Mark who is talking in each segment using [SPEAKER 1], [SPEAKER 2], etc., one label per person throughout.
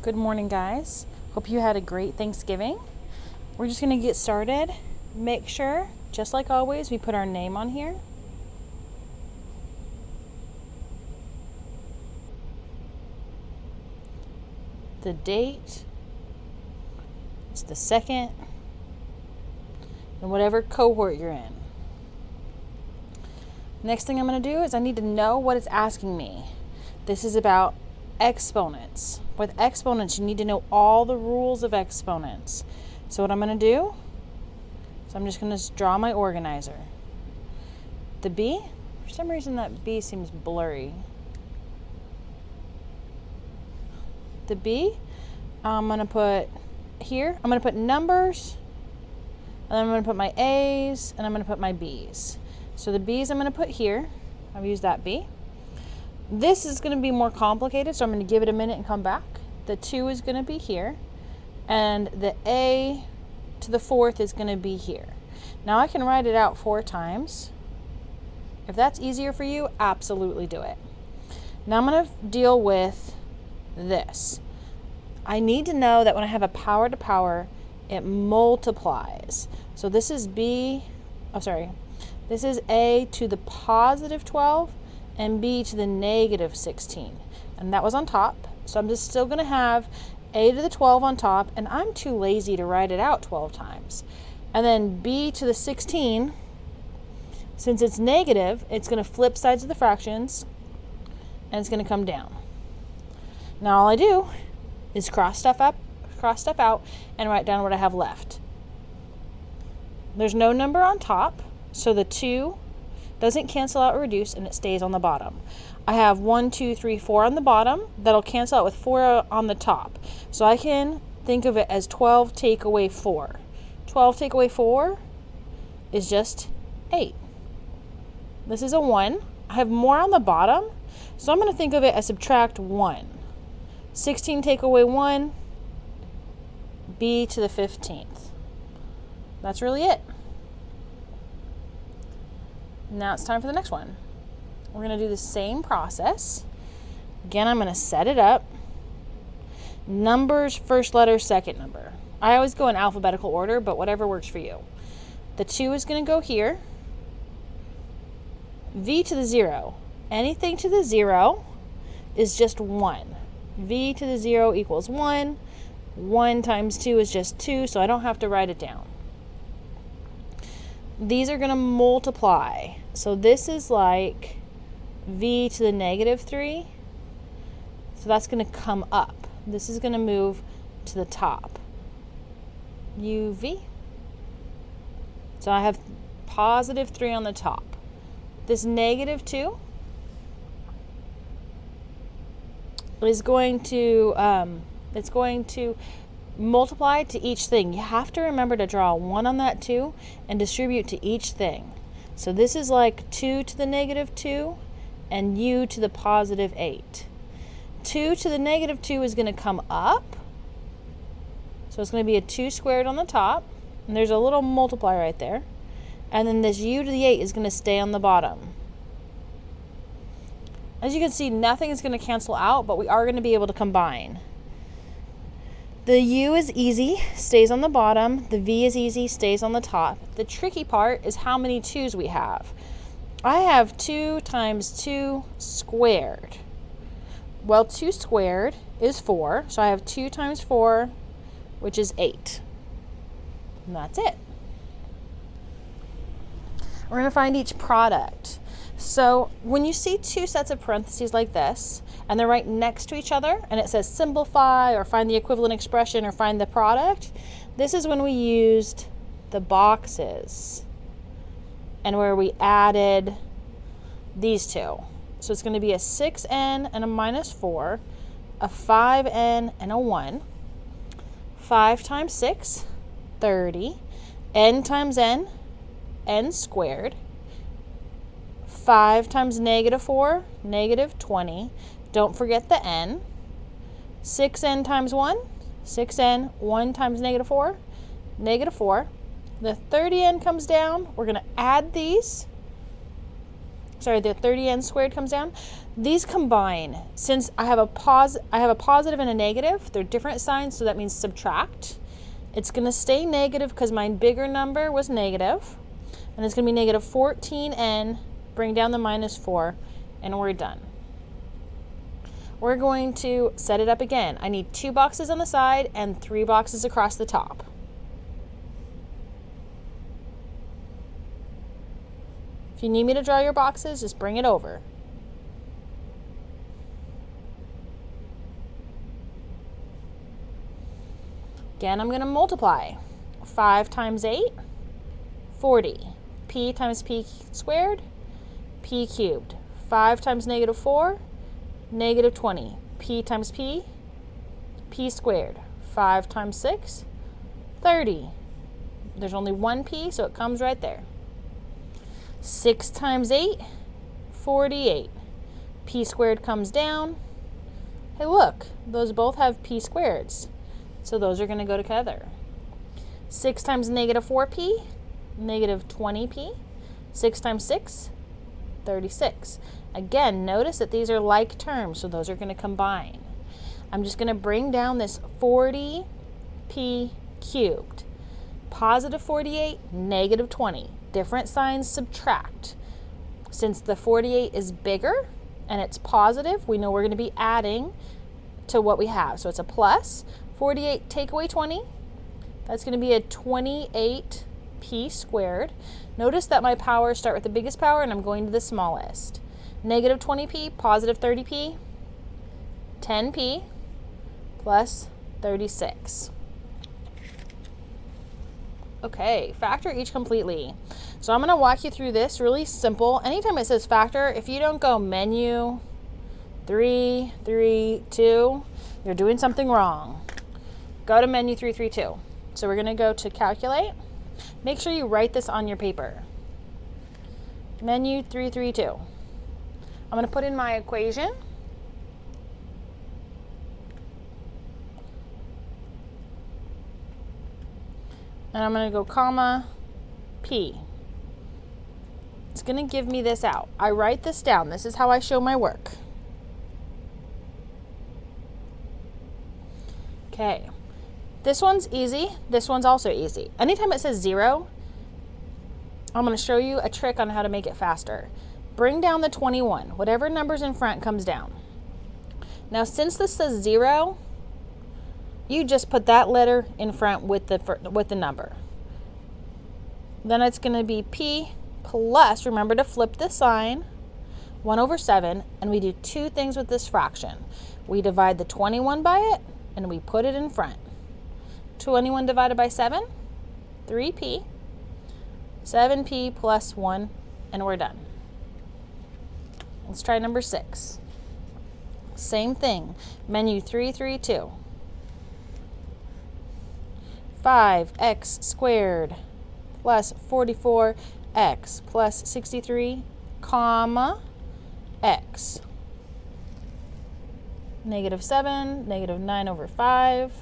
[SPEAKER 1] Good morning, guys. Hope you had a great Thanksgiving. We're just going to get started. Make sure, just like always, we put our name on here. The date. It's the second. And whatever cohort you're in. Next thing I'm going to do is I need to know what it's asking me. This is about exponents. With exponents, you need to know all the rules of exponents. So what I'm going to do is I'm just going to draw my organizer. The B, for some reason that B seems blurry. The B, I'm going to put here, I'm going to put numbers, and then I'm going to put my A's, and I'm going to put my B's. So the B's I'm going to put here. I've used that B. This is going to be more complicated, so I'm going to give it a minute and come back. The 2 is going to be here, and the A to the 4th is going to be here. Now I can write it out 4 times. If that's easier for you, absolutely do it. Now I'm going to deal with this. I need to know that when I have a power to power, it multiplies. So this is this is A to the positive 12 and B to the negative 16. And that was on top. So I'm just still going to have A to the 12 on top, and I'm too lazy to write it out 12 times. And then B to the 16, since it's negative, it's going to flip sides of the fractions, and it's going to come down. Now all I do is cross stuff out, and write down what I have left. There's no number on top, so the 2 doesn't cancel out or reduce, and it stays on the bottom. I have 1, 2, 3, 4 on the bottom. That'll cancel out with 4 on the top. So I can think of it as 12 take away 4. 12 take away 4 is just 8. This is a 1. I have more on the bottom, so I'm going to think of it as subtract 1. 16 take away 1, B to the 15th. That's really it. Now it's time for the next one. We're going to do the same process. Again, I'm going to set it up. Numbers, first letter, second number. I always go in alphabetical order, but whatever works for you. The 2 is going to go here. V to the 0. Anything to the 0 is just 1. V to the 0 equals 1. 1 times 2 is just 2, so I don't have to write it down. These are going to multiply. So this is like V to the negative 3. So that's going to come up. This is going to move to the top. UV. So I have positive 3 on the top. This negative 2 is going to multiply to each thing. You have to remember to draw 1 on that 2 and distribute to each thing. So this is like 2 to the negative 2 and U to the positive 8. 2 to the negative 2 is going to come up. So it's going to be a 2 squared on the top. And there's a little multiply right there. And then this U to the 8 is going to stay on the bottom. As you can see, nothing is going to cancel out, but we are going to be able to combine. The U is easy, stays on the bottom. The V is easy, stays on the top. The tricky part is how many 2's we have. I have 2 times 2 squared. Well, 2 squared is 4, so I have 2 times 4, which is 8. And that's it. We're going to find each product. So when you see 2 sets of parentheses like this, and they're right next to each other, and it says simplify, or find the equivalent expression, or find the product, this is when we used the boxes, and where we added these 2. So it's going to be a 6n and a minus 4, a 5n and a 1. 5 times 6, 30. N times n squared. 5 times negative 4, negative 20. Don't forget the n. 6n times 1, 6n. 1 times negative 4, negative 4. The 30n comes down. We're going to add these. sorry, the 30n squared comes down. These combine. Since I have a positive and a negative, they're different signs, so that means subtract. It's going to stay negative because my bigger number was negative, and it's going to be negative 14n, bring down the minus 4, and we're done. We're going to set it up again. I need 2 boxes on the side and 3 boxes across the top. If you need me to draw your boxes, just bring it over. Again, I'm going to multiply. 5 times 8, 40. P times p squared, p cubed. 5 times negative 4, negative 20. P times p, p squared. 5 times 6, 30. There's only one p, so it comes right there. 6 times 8, 48. P squared comes down. Hey, look, those both have p squareds, so those are going to go together. 6 times negative 4p, negative 20p. 6 times 6, 36. Again, notice that these are like terms, so those are going to combine. I'm just going to bring down this 40p cubed. Positive 48, negative 20. Different signs subtract. Since the 48 is bigger and it's positive, we know we're going to be adding to what we have. So it's a plus. 48 take away 20. That's going to be a 28p squared. Notice that my powers start with the biggest power and I'm going to the smallest. Negative 20p, positive 30p, 10p, plus 36. Okay, factor each completely. So I'm going to walk you through this really simple. Anytime it says factor, if you don't go menu 3, 3, 2, you're doing something wrong. Go to menu 3, 3, 2. So we're going to go to calculate. Make sure you write this on your paper. Menu 3, 3, 2. I'm going to put in my equation. And I'm going to go comma p. It's going to give me this out. I write this down. This is how I show my work. Okay. This one's easy. This one's also easy. Anytime it says 0, I'm going to show you a trick on how to make it faster. Bring down the 21. Whatever number's in front comes down. Now, since this says 0, you just put that letter in front with the number. Then it's going to be p plus, remember to flip the sign, 1 over 7, and we do two things with this fraction. We divide the 21 by it, and we put it in front. 21 divided by 7, 3p, 7p plus 1, and we're done. Let's try number 6. Same thing, menu 3, 3, 2. 5x squared plus 44x plus 63, comma, x. Negative 7, negative 9 over 5.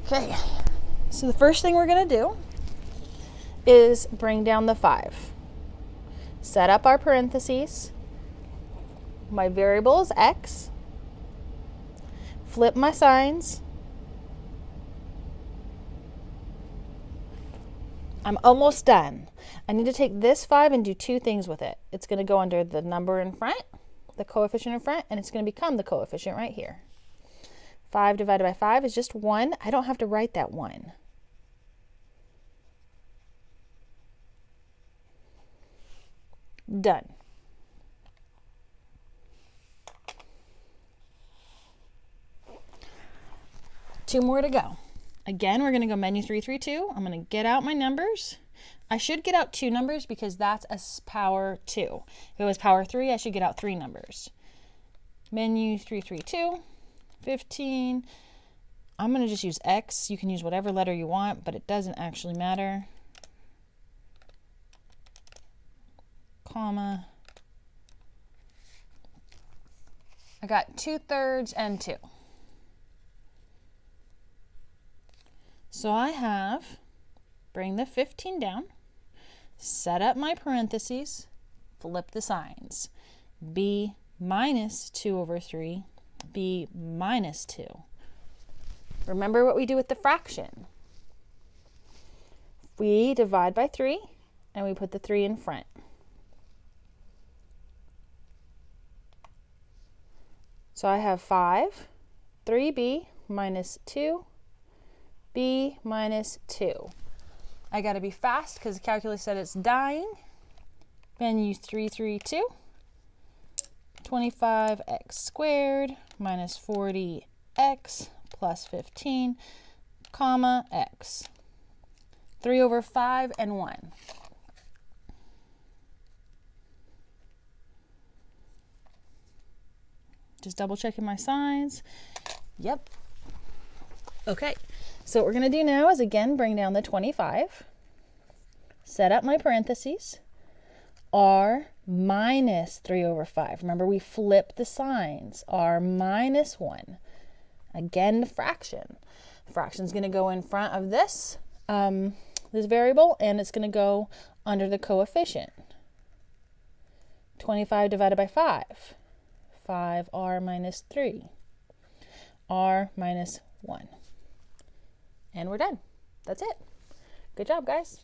[SPEAKER 1] Okay, so the first thing we're going to do is bring down the 5. Set up our parentheses. My variable is x. Flip my signs. I'm almost done. I need to take this 5 and do two things with it. It's going to go under the number in front, the coefficient in front, and it's going to become the coefficient right here. 5 divided by 5 is just 1. I don't have to write that 1. Done. Two more to go. Again, we're going to go menu 3, 3, 2. I'm going to get out my numbers. I should get out 2 numbers because that's a power 2. If it was power 3, I should get out 3 numbers. Menu 3, 3, 2, 15. I'm going to just use X. You can use whatever letter you want, but it doesn't actually matter. Comma. I got 2/3 and 2. So I have, bring the 15 down, set up my parentheses, flip the signs. b minus 2 over 3, b minus 2. Remember what we do with the fraction. We divide by 3, and we put the 3 in front. So I have 5, 3b minus 2, b minus 2. I got to be fast because the calculus said it's dying. And use 332. 25x squared minus 40x plus 15, comma, x. 3 over 5 and 1. Just double checking my signs. Yep. Okay, so what we're going to do now is again bring down the 25, set up my parentheses, r minus 3 over 5. Remember, we flip the signs. R minus 1. Again, the fraction. The fraction is going to go in front of this, this variable, and it's going to go under the coefficient. 25 divided by 5. 5r minus 3. R minus 1. And we're done. That's it. Good job, guys.